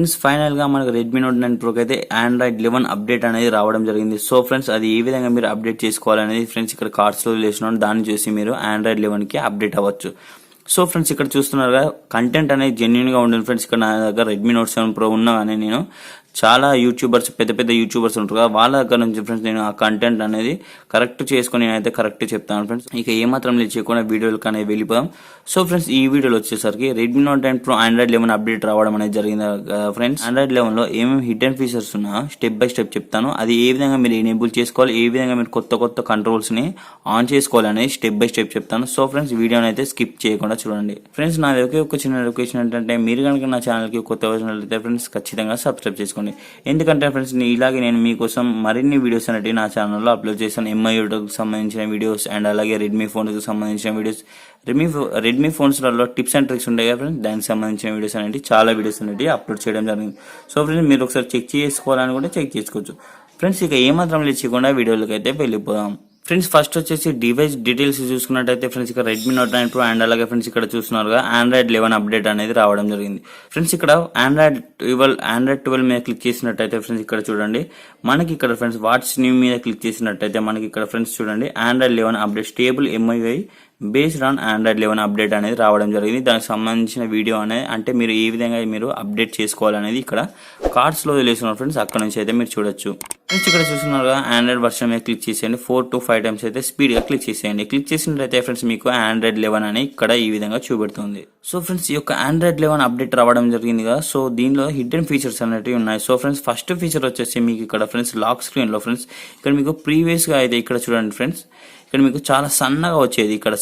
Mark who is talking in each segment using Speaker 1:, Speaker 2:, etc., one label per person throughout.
Speaker 1: Friends final గా మనకు Redmi Note 9 Pro అయితే Android 11 అప్డేట్ అనేది రావడం జరిగింది. సో ఫ్రెండ్స్ అది ఏ విధంగా మీరు అప్డేట్ చేసుకోవాలనేది ఫ్రెండ్స్ ఇక్కడ కార్డ్స్ లో లేస్తున్నాను. దాన్ని చూసి మీరు Android 11 కి అప్డేట్ అవ్వచ్చు. సో ఫ్రెండ్స్ ఇక్కడ చూస్తున్నారుగా కంటెంట్ అనేది జెన్యూన్ గా ఉంటుంది ఫ్రెండ్స్. ఇక్కడ నా దగ్గర Redmi Note 7 Pro ఉన్నా కానీ నేను చాలా యూట్యూబర్స్ పెద్ద యూట్యూబర్స్ ఉంటారు కదా, వాళ్ళ దగ్గర నుంచి ఫ్రెండ్స్ నేను ఆ కంటెంట్ అనేది కరెక్ట్ చేసుకుని నేనైతే కరెక్ట్ చెప్తాను ఫ్రెండ్స్. ఇక ఏమాత్రం లేదు చేయకుండా వీడియోలకు అనేది వెళ్ళిపోదాం. సో ఫ్రెండ్స్ ఈ వీడియోలో వచ్చేసరికి Redmi Note 9 Pro Android 11 update రావడం అనేది జరిగింది ఫ్రెండ్స్. Android 11 లో ఏమేమి హిడెన్ ఫీచర్స్ ఉన్నా స్టెప్ బై స్టెప్ చెప్తాను. అది ఏ విధంగా మీరు ఎనేబుల్ చేసుకోవాలి, ఏ విధంగా మీరు కొత్త కంట్రోల్స్ ని ఆన్ చేసుకోవాలి అనేది స్టెప్ బై స్టెప్ చెప్తాను. సో ఫ్రెండ్స్ వీడియోని అయితే స్కిప్ చేయకుండా చూడండి. ఫ్రెండ్స్ నాది ఒకే ఒక చిన్న రిక్వెస్ట్ ఏంటంటే మీరు కనుక నా ఛానల్ కి కొత్త వచ్చినట్లయితే ఫ్రెండ్స్ ఖచ్చితంగా సబ్స్క్రైబ్ చేసుకోండి. ఎందుకంటే ఫ్రెండ్స్ ఇలాగే నేను మీకోసం మరిన్ని వీడియోస్ అనేవి నా ఛానల్లో అప్లోడ్ చేశాను. MI కి సంబంధించిన వీడియోస్ అండ్ అలాగే రెడ్మీ ఫోన్ కి సంబంధించిన వీడియోస్, రెడ్మీ ఫోన్స్ లలో టిప్స్ అండ్ ట్రిక్స్ ఉంటాయి కదా ఫ్రెండ్స్, దానికి సంబంధించిన వీడియోస్ అనేవి చాలా వీడియోస్ అనేవి అప్లోడ్ చేయడం జరిగింది. సో ఫ్రెండ్స్ మీరు ఒకసారి చెక్ చేసుకోవాలని కూడా చెక్ చేసుకోవచ్చు ఫ్రెండ్స్. ఇక ఏమాత్రం లేచకుండా వీడియోలకి అయితే వెళ్ళిపోదాం. ఫ్రెండ్స్ ఫస్ట్ వచ్చేసి డివైస్ డీటెయిల్స్ చూసుకున్నట్టయితే ఫ్రెండ్స్ ఇక్కడ Redmi Note 9 Pro అండ్ అలాగే ఫ్రెండ్స్ ఇక్కడ చూస్తున్నారుగా Android 11 అప్డేట్ అనేది రావడం జరిగింది. ఫ్రెండ్స్ ఇక్కడ Android 12 మీద క్లిక్ చేసినట్టయితే ఫ్రెండ్స్ ఇక్కడ చూడండి మనకి ఇక్కడ ఫ్రెండ్స్ వాట్స్ న్యూ మీద క్లిక్ చేసినట్టయితే మనకి ఇక్కడ ఫ్రెండ్స్ చూడండి Android 11 update stable MIUI based on Android 11 update అనేది రావడం జరిగింది. దానికి సంబంధించిన వీడియో అనేది అంటే మీరు ఏ విధంగా మీరు అప్డేట్ చేసుకోవాలనేది ఇక్కడ కార్డ్స్ లో వదిలేస్తున్నారు ఫ్రెండ్స్, అక్కడ నుంచి అయితే మీరు చూడొచ్చు. ఫ్రెండ్స్ ఇక్కడ చూస్తున్నారుగా ఆండ్రాయిడ్ వర్షన్ మీద క్లిక్ చేసేయండి. 4 to 5 టైమ్స్ అయితే స్పీడ్ గా క్లిక్ చేసేయండి. క్లిక్ చేసినట్లయితే ఫ్రెండ్స్ మీకు Android 11 అని ఇక్కడ ఈ విధంగా చూపెడుతుంది. సో ఫ్రెండ్స్ ఈ యొక్క Android 11 అప్డేట్ రావడం జరిగింది కదా, సో దీనిలో హిడెన్ ఫీచర్స్ అనేవి ఉన్నాయి. సో ఫ్రెండ్స్ ఫస్ట్ ఫీచర్ వచ్చేసి మీకు ఇక్కడ ఫ్రెండ్స్ లాక్ స్క్రీన్ లో ఫ్రెండ్స్ ఇక్కడ మీకు ప్రీవియస్ గా అయితే ఇక్కడ చూడండి ఫ్రెండ్స్ ఇక్కడ మీకు చాలా సన్నగా వచ్చేది. ఇక్కడ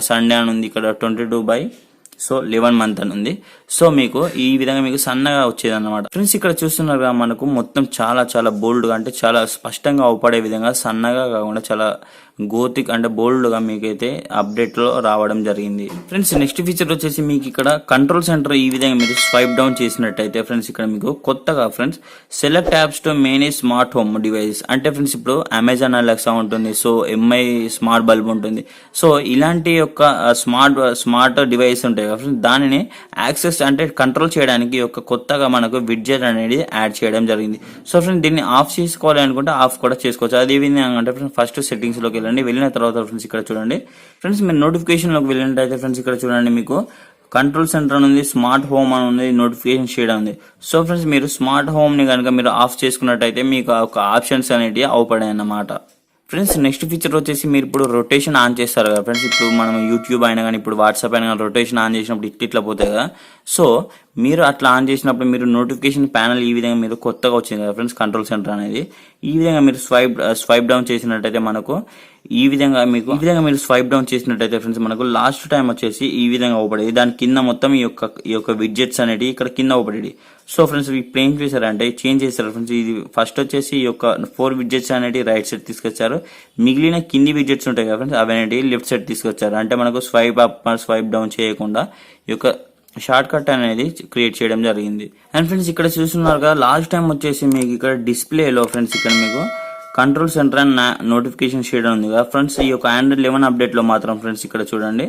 Speaker 1: సండే అని ఉంది, ఇక్కడ 22/11 మంత్ అని ఉంది. సో మీకు ఈ విధంగా మీకు సన్నగా వచ్చేది అన్నమాట ఫ్రెండ్స్. ఇక్కడ చూస్తున్నారుగా మనకు మొత్తం చాలా బోల్డ్ గా అంటే చాలా స్పష్టంగా అవపడే విధంగా సన్నగా కాకుండా చాలా గోతిక్ అంటే బోల్డ్ గా మీకైతే అప్డేట్ లో రావడం జరిగింది. ఫ్రెండ్స్ నెక్స్ట్ ఫీచర్ వచ్చేసి మీకు ఇక్కడ కంట్రోల్ సెంటర్ ఈ విధంగా మీరు స్వైప్ డౌన్ చేసినట్టయితే ఫ్రెండ్స్ ఇక్కడ మీకు కొత్తగా friends select apps to manage smart home device అంటే ఫ్రెండ్స్ ఇప్పుడు అమెజాన్ అలెక్సా ఉంటుంది, సో MI స్మార్ట్ బల్బ్ ఉంటుంది. సో ఇలాంటి యొక్క స్మార్ట్ డివైస్ ఉంటాయి కదా ఫ్రెండ్స్, దానిని యాక్సెస్ అంటే కంట్రోల్ చేయడానికి ఒక కొత్తగా మనకు విడ్జెట్ అనేది యాడ్ చేయడం జరిగింది. సో ఫ్రెండ్స్ దీన్ని ఆఫ్ చేసుకోవాలి అనుకుంటే ఆఫ్ కూడా చేసుకోవచ్చు. అదే విధంగా అంటే ఫ్రెండ్స్ ఫస్ట్ సెట్టింగ్స్ లోకి వెళ్ళిన తర్వాత ఫ్రెండ్స్ ఇక్కడ చూడండి ఫ్రెండ్స్ మీరు నోటిఫికేషన్ లోకి వెళ్ళినట్టయితే ఫ్రెండ్స్ ఇక్కడ చూడండి మీకు కంట్రోల్ సెంటర్ ఉంది, స్మార్ట్ హోమ్ అని ఉంది, నోటిఫికేషన్ షేడ్ ఉంది. సో ఫ్రెండ్స్ మీరు స్మార్ట్ హోమ్ ని కనుక మీరు ఆఫ్ చేసుకున్నట్టయితే మీకు ఒక ఆప్షన్స్ అనేవి అవుపడాయి అన్నమాట. ఫ్రెండ్స్ నెక్స్ట్ ఫీచర్ వచ్చేసి మీరు ఇప్పుడు రొటేషన్ ఆన్ చేస్తారు కదా ఫ్రెండ్స్, ఇప్పుడు మనం యూట్యూబ్ అయినా కానీ ఇప్పుడు వాట్సాప్ అయినా కానీ రొటేషన్ ఆన్ చేసినప్పుడు ఇట్లా పోతాయి కదా. సో మీరు అట్లా ఆన్ చేసినప్పుడు మీరు నోటిఫికేషన్ ప్యానల్ ఈ విధంగా మీరు కొత్తగా వచ్చింది కదా ఫ్రెండ్స్ కంట్రోల్ సెంటర్ అనేది, ఈ విధంగా మీరు స్వైప్ డౌన్ చేసినట్టయితే మనకు ఈ విధంగా మీరు స్వైప్ డౌన్ చేసినట్టయితే ఫ్రెండ్స్ మనకు లాస్ట్ టైం వచ్చేసి ఈ విధంగా అవపడేది. దాని కింద మొత్తం ఈ యొక్క విడ్జెట్స్ అనేవి ఇక్కడ కింద అవపడేది. సో ఫ్రెండ్స్ ఇప్పుడు ఏం చేశారంటే చేంజ్ చేశారు ఫ్రెండ్స్. ఇది ఫస్ట్ వచ్చేసి ఈ యొక్క 4 విడ్జెట్స్ అనేవి రైట్ సైడ్ తీసుకొచ్చారు, మిగిలిన కింది విడ్జెట్స్ ఉంటాయి కదా ఫ్రెండ్స్ అవి అనేవి లెఫ్ట్ సైడ్ తీసుకొచ్చారు. అంటే మనకు స్వైప్ అప్ స్వైప్ డౌన్ చేయకుండా ఈ యొక్క షార్ట్ కట్ అనేది క్రియేట్ చేయడం జరిగింది. అండ్ ఫ్రెండ్స్ ఇక్కడ చూస్తున్నారు కదా లాస్ట్ టైం వచ్చేసి మీకు ఇక్కడ డిస్ప్లేలో ఫ్రెండ్స్ ఇక్కడ మీకు control centre and notification shade ఉంది కదా ఫ్రెండ్స్. ఈ యొక్క Android 11 అప్డేట్ లో మాత్రం ఫ్రెండ్స్ ఇక్కడ చూడండి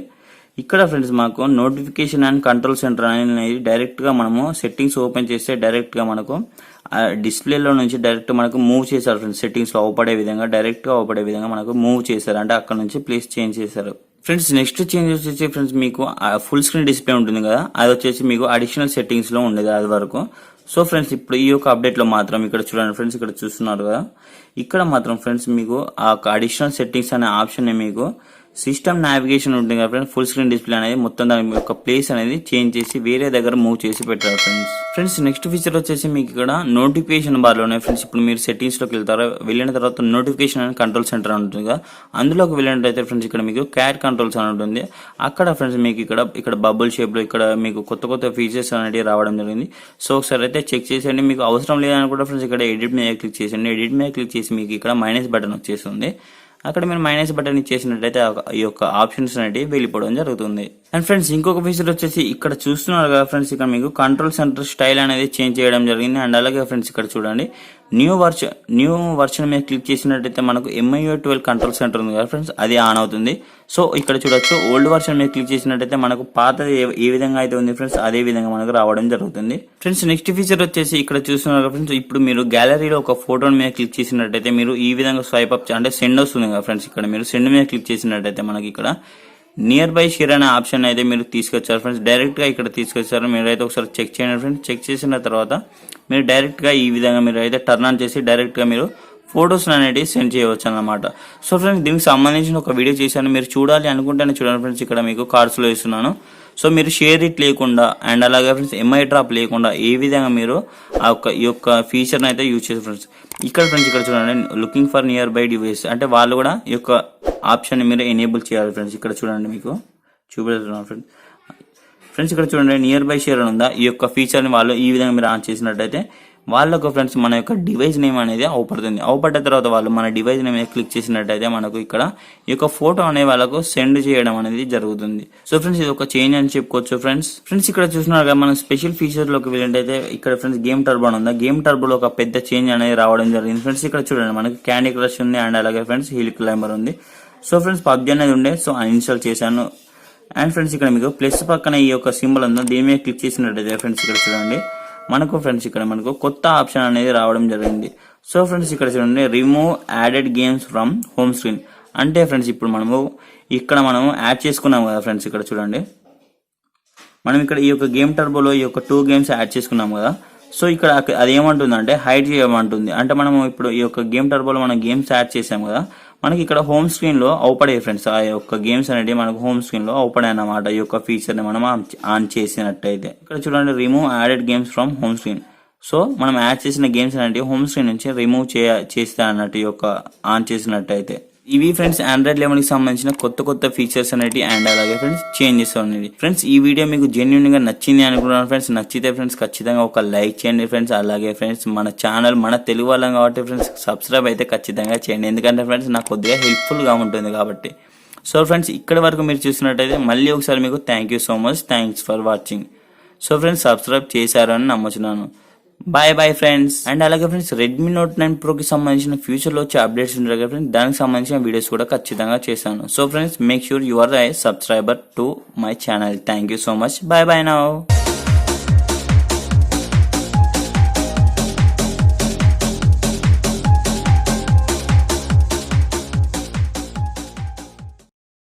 Speaker 1: ఇక్కడ ఫ్రెండ్స్ మాకు నోటిఫికేషన్ అండ్ కంట్రోల్ సెంటర్ అనేది డైరెక్ట్ గా మనము సెట్టింగ్స్ ఓపెన్ చేస్తే డైరెక్ట్ గా మనకు డిస్ప్లేలో నుంచి డైరెక్ట్ మనకు మూవ్ చేశారు ఫ్రెండ్స్. సెట్టింగ్స్ లో అవపడే విధంగా డైరెక్ట్ గా అవపడే విధంగా మనకు మూవ్ చేశారు, అంటే అక్కడ నుంచి ప్లేస్ చేంజ్ చేశారు ఫ్రెండ్స్. నెక్స్ట్ చేంజ్ వచ్చేసి ఫ్రెండ్స్ మీకు ఫుల్ స్క్రీన్ డిస్ప్లే ఉంటుంది కదా, అది వచ్చేసి మీకు అడిషనల్ సెట్టింగ్స్ లో ఉండేది అది వరకు. సో ఫ్రెండ్స్ ఇప్పుడు ఈ యొక్క అప్డేట్ లో మాత్రం ఇక్కడ చూడండి ఫ్రెండ్స్ ఇక్కడ చూస్తున్నారు కదా, ఇక్కడ మాత్రం ఫ్రెండ్స్ మీకు ఆ అడిషనల్ సెట్టింగ్స్ అనే ఆప్షన్ మీకు సిస్టమ్ నావిగేషన్ ఉంటుంది కదా ఫ్రెండ్స్, ఫుల్ స్క్రీన్ డిస్ప్లే అనేది మొత్తం దాని యొక్క ప్లేస్ అనేది చేంజ్ చేసి వేరే దగ్గర మూవ్ చేసి పెట్టారు ఫ్రెండ్స్. నెక్స్ట్ ఫీచర్ వచ్చేసి మీకు ఇక్కడ నోటిఫికేషన్ బార్ లోనే ఫ్రెండ్స్ ఇప్పుడు మీరు సెట్టింగ్స్ లోకి వెళ్తారు, వెళ్ళిన తర్వాత నోటిఫికేషన్ అని కంట్రోల్ సెంటర్ ఉంటుంది కదా, అందులోకి వెళ్ళినట్టయితే ఫ్రెండ్స్ ఇక్కడ మీకు క్యాట్ కంట్రోల్స్ అని ఉంటుంది. అక్కడ ఫ్రెండ్స్ మీకు ఇక్కడ బబుల్ షేప్ లో ఇక్కడ మీకు కొత్త ఫీచర్స్ అనేవి రావడం జరిగింది. సో ఒకసారి అయితే చెక్ చేసేయండి. మీకు అవసరం లేదని కూడా ఫ్రెండ్స్ ఇక్కడ ఎడిట్ మీద క్లిక్ చేసేయండి. ఎడిట్ మీద క్లిక్ చేసి మీకు ఇక్కడ మైనస్ బటన్ వచ్చేస్తుంది, అక్కడ మీరు మైనస్ బటన్ ఇచ్చేసినట్టయితే ఈ యొక్క ఆప్షన్స్ అనేవి వెళ్ళిపోవడం జరుగుతుంది. అండ్ ఫ్రెండ్స్ ఇంకొక ఫీచర్ వచ్చేసి ఇక్కడ చూస్తున్నారు కదా ఫ్రెండ్స్, ఇక్కడ మీకు కంట్రోల్ సెంటర్ స్టైల్ అనేది చేంజ్ చేయడం జరిగింది. అండ్ అలాగే ఫ్రెండ్స్ ఇక్కడ చూడండి న్యూ వర్షన్ మీద క్లిక్ చేసినట్టయితే మనకు MIUI 12 కంట్రోల్ సెంటర్ ఉంది కదా ఫ్రెండ్స్, అది ఆన్ అవుతుంది. సో ఇక్కడ చూడొచ్చు ఓల్డ్ వర్షన్ మీద క్లిక్ చేసినట్టయితే మనకు పాతది ఏ విధంగా అయితే ఉంది ఫ్రెండ్స్, అదే విధంగా మనకు రావడం జరుగుతుంది. ఫ్రెండ్స్ నెక్స్ట్ ఫీచర్ వచ్చేసి ఇక్కడ చూస్తున్నారు కదా ఫ్రెండ్స్, ఇప్పుడు మీరు గ్యాలరీలో ఒక ఫోటో మీద క్లిక్ చేసినట్టయితే మీరు ఈ విధంగా స్వైప్ అప్ అంటే సెండ్ వస్తుంది కదా ఫ్రెండ్స్, ఇక్కడ మీరు సెండ్ మీద క్లిక్ చేసినట్టయితే మనకి ఇక్కడ నియర్ బై షేర్ అనే ఆప్షన్ అయితే మీరు తీసుకొచ్చారు ఫ్రెండ్స్, డైరెక్ట్ గా ఇక్కడ తీసుకొచ్చారు. మీరు అయితే ఒకసారి చెక్ చేయండి ఫ్రెండ్స్. చెక్ చేసిన తర్వాత మీరు డైరెక్ట్ గా ఈ విధంగా మీరు అయితే టర్న్ ఆన్ చేసి డైరెక్ట్ గా మీరు ఫొటోస్ అనేవి సెండ్ చేయవచ్చు అన్నమాట. సో ఫ్రెండ్స్ దీనికి సంబంధించిన ఒక వీడియో చేశాను, మీరు చూడాలి అనుకుంటేనే చూడండి ఫ్రెండ్స్. ఇక్కడ మీకు కార్డ్స్ లో ఇస్తున్నాను. సో మీరు షేర్ ఇట్ లేకుండా అండ్ అలాగే ఫ్రెండ్స్ MI డ్రాప్ లేకుండా ఏ విధంగా మీరు ఈ యొక్క ఫీచర్ అయితే యూజ్ చేస్తారు ఫ్రెండ్స్. ఇక్కడ ఫ్రెండ్స్ ఇక్కడ చూడండి looking for near by device అంటే వాళ్ళు కూడా ఈ యొక్క ఆప్షన్ మీరు ఎనేబుల్ చేయాలి ఫ్రెండ్స్. ఇక్కడ చూడండి మీకు చూపిస్తున్నాను ఫ్రెండ్స్. ఇక్కడ చూడండి నియర్ బై షేర్ అని ఉందా, ఈ యొక్క ఫీచర్ ని వాళ్ళు ఈ విధంగా మీరు ఆన్ చేసినట్టయితే వాళ్ళకు ఫ్రెండ్స్ మన యొక్క డివైస్ నేమ్ అనేది అవుపడుతుంది. అవుపడ్డ తర్వాత వాళ్ళు మన డివైస్ నేమ్ క్లిక్ చేసినట్టయితే మనకు ఇక్కడ ఈ యొక్క ఫోటో అనే వాళ్ళకు సెండ్ చేయడం అనేది జరుగుతుంది. సో ఫ్రెండ్స్ ఇది ఒక చేంజ్ అని చెప్పుకోవచ్చు ఫ్రెండ్స్. ఇక్కడ చూస్తున్నారు కదా మనం స్పెషల్ ఫీచర్ లోకి వెళ్ళినట్టయితే ఇక్కడ ఫ్రెండ్స్ గేమ్ టర్బో ఉందా, గేమ్ టర్బోలో ఒక పెద్ద చేంజ్ అనేది రావడం జరిగింది ఫ్రెండ్స్. ఇక్కడ చూడండి మనకి క్యాండీ క్రష్ ఉంది అండ్ అలాగే ఫ్రెండ్స్ హిల్ క్లైంబర్ ఉంది. సో ఫ్రెండ్స్ PUBG అనేది ఉండే, సో అన్ఇన్స్టాల్ చేశాను. అండ్ ఫ్రెండ్స్ ఇక్కడ మీకు ప్లస్ పక్కన ఈ యొక్క సింబల్ ఉందో దీని మీద క్లిక్ చేసినట్టయితే ఫ్రెండ్స్ ఇక్కడ చూడండి మనకు ఫ్రెండ్స్ ఇక్కడ మనకు కొత్త ఆప్షన్ అనేది రావడం జరిగింది. సో ఫ్రెండ్స్ ఇక్కడ చూడండి remove added games from home screen అంటే ఫ్రెండ్స్ ఇప్పుడు మనము ఇక్కడ యాడ్ చేసుకున్నాం కదా ఫ్రెండ్స్. ఇక్కడ చూడండి మనం ఇక్కడ ఈ యొక్క గేమ్ టర్బోలో ఈ యొక్క 2 గేమ్స్ యాడ్ చేసుకున్నాం కదా. సో ఇక్కడ అది ఏమంటుంది అంటే హైడ్ చేయమంటుంది. అంటే మనము ఇప్పుడు ఈ యొక్క గేమ్ టర్బోలో మనం గేమ్స్ యాడ్ చేసాం కదా, మనకి ఇక్కడ హోమ్ స్క్రీన్ లో అవుపడే ఫ్రెండ్స్ ఆ యొక్క గేమ్స్ అనేవి మనకు హోమ్ స్క్రీన్ లో అవుపడే అన్నమాట. ఈ యొక్క ఫీచర్ ని మనం ఆన్ చేసినట్టయితే ఇక్కడ చూడండి remove added games from home screen. So మనం యాడ్ చేసిన గేమ్స్ అనేవి హోమ్ స్క్రీన్ నుంచి రిమూవ్ చేస్తే అన్నట్టు ఈ యొక్క ఆన్ చేసినట్టయితే. ఇవి ఫ్రెండ్స్ ఆండ్రాయిడ్ 11 కి సంబంధించిన కొత్త ఫీచర్స్ అనేవి అండ్ అలాగే ఫ్రెండ్స్ చేంజెస్ అనేది. ఫ్రెండ్స్ ఈ వీడియో మీకు జెన్యున్ గా నచ్చింది అనుకుంటున్నాను ఫ్రెండ్స్. నచ్చితే ఫ్రెండ్స్ ఖచ్చితంగా ఒక లైక్ చేయండి ఫ్రెండ్స్. అలాగే ఫ్రెండ్స్ మన ఛానల్ మన తెలుగు వాళ్ళం కాబట్టి ఫ్రెండ్స్ సబ్స్క్రైబ్ అయితే ఖచ్చితంగా చేయండి, ఎందుకంటే ఫ్రెండ్స్ నాకు కొద్దిగా హెల్ప్ఫుల్ గా ఉంటుంది కాబట్టి. సో ఫ్రెండ్స్ ఇక్కడ వరకు మీరు చూసినట్టయితే మళ్ళీ ఒకసారి మీకు thank you so much, thanks for watching. So friends subscribe చేశారు అని నమ్ముతున్నాను. Bye friends. అండ్ అలాగే ఫ్రెండ్స్ Redmi Note 9 Pro కి సంబంధించిన ఫ్యూచర్ లో వచ్చే అప్డేట్స్ ఉంటాయి కదా ఫ్రెండ్స్, దానికి సంబంధించిన వీడియోస్ కూడా ఖచ్చితంగా చేశాను. So friends make sure you are a subscriber to my channel. Thank you so much. Bye nao.